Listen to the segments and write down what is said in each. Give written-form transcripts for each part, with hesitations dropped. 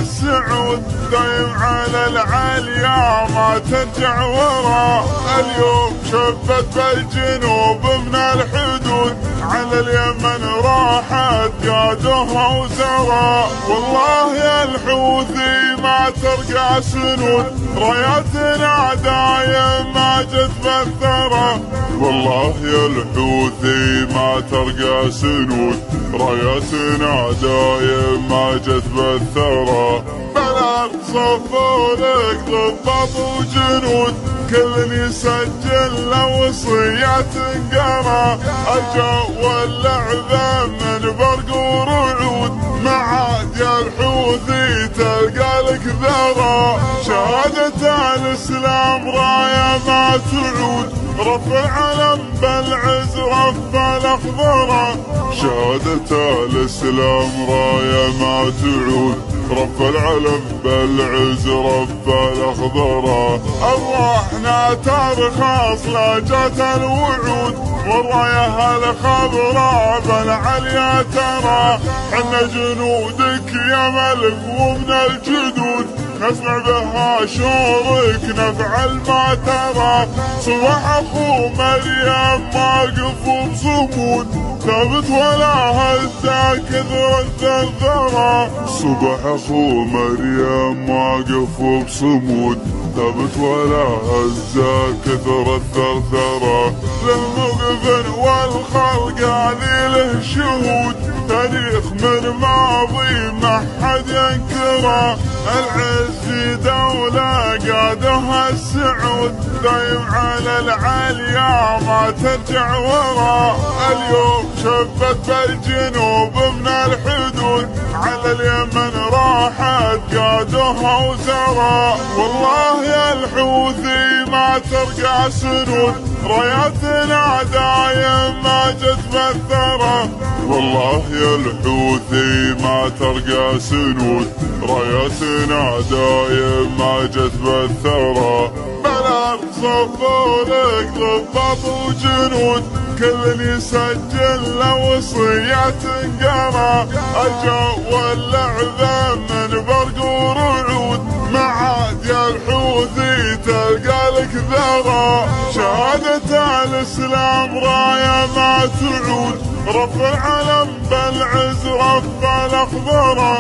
السعود دايم على العالية ما ترجع ورا. اليوم شبت بالجنوب من الحدود على اليمن راحت قادوها وزرا. والله يا الحوثي ما ترقى سنود راياتنا دايم ما جت بالثرى. والله يا الحوثي ما ترقى سنود راياتنا دايم ما جت بالثرى. بلغ صفوا لك ضباط وجنود كل يسجل له وصيات تنقرا. الجو والعذاب من برق ورعود معاد يا الحوثي تلقى لك ذرى. شهادة الاسلام راية ما تعود رفع العلم بالعز رفع الاخضرا. شهادة الاسلام راية ما تعود رفع العلم بالعز رفع الاخضرا. ارواحنا ترخص لا جات الوعود والرايه الخضراء بالعليا ترى. حنا جنودك يا ملك ومن الجدود نسمع بها شورك نفعل ما ترى. صبح اخو مريم واقف بصمود ثابت ولا هزا كثر الثرثرة. صبح اخو مريم واقف بصمود ثابت ولا هزا كثر الثرثرة. للموقف والخلق هذه له شهود تاريخ من ماضي ما حد ينكره. العز في دولة قادها السعود دايم على العالية ما ترجع ورا. اليوم شبت بالجنوب من الحدود على اليمن راحت قادوها وزرا. والله يا الحوثي ما ترقى سنود راياتنا دايم ما جت بالثرى. والله يا الحوثي ما ترقى سنود راياتنا دايم ما جت بالثرى. بلغ صفوا لك ضباط وجنود كل يسجل له وصيات تنقرا. الجو والعذاب من برق ورعود معاد يا الحوثي تلقى لك ذرى. شهادة الاسلام راية ما تعود رفع العلم بالعز رفع الاخضرا.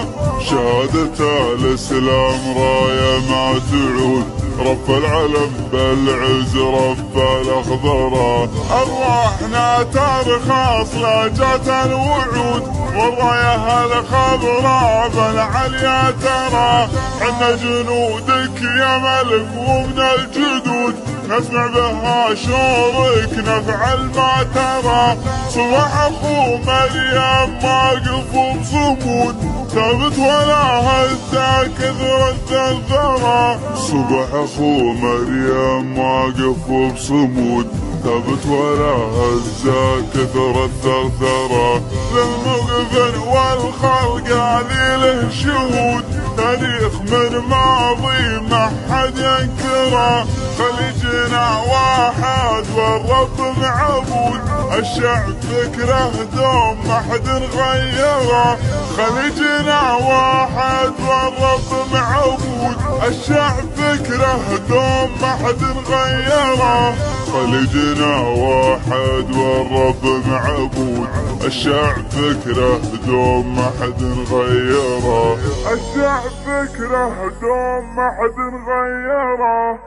شهادة الاسلام راية ما تعود رفع العلم بالعز رفع الاخضرا. ارواحنا ترخص لا جات الوعود والرايه الخضراء بالعليا ترى. حنا جنودك يا ملك ومن الجدود نسمع بها شورك نفعل ما ترى. صبح اخو مريم واقف بصمود ثابت ولا هزا كثر الثرثرة. صبح اخو مريم واقف بصمود ثابت ولا هزا كثر الثرثرة. للموقف والخلق هذه له شهود تاريخ من ماضي ما حد ينكره. خليجنا واحد والرب معبود الشعب فكره دوم ما حد غيره. خليجنا واحد والرب معبود الشعب فكره دوم ما حد غيره. خليجنا واحد والرب معبود الشعب فكره دوم ما حد غيره. الشعب فكره دوم ما حد غيره.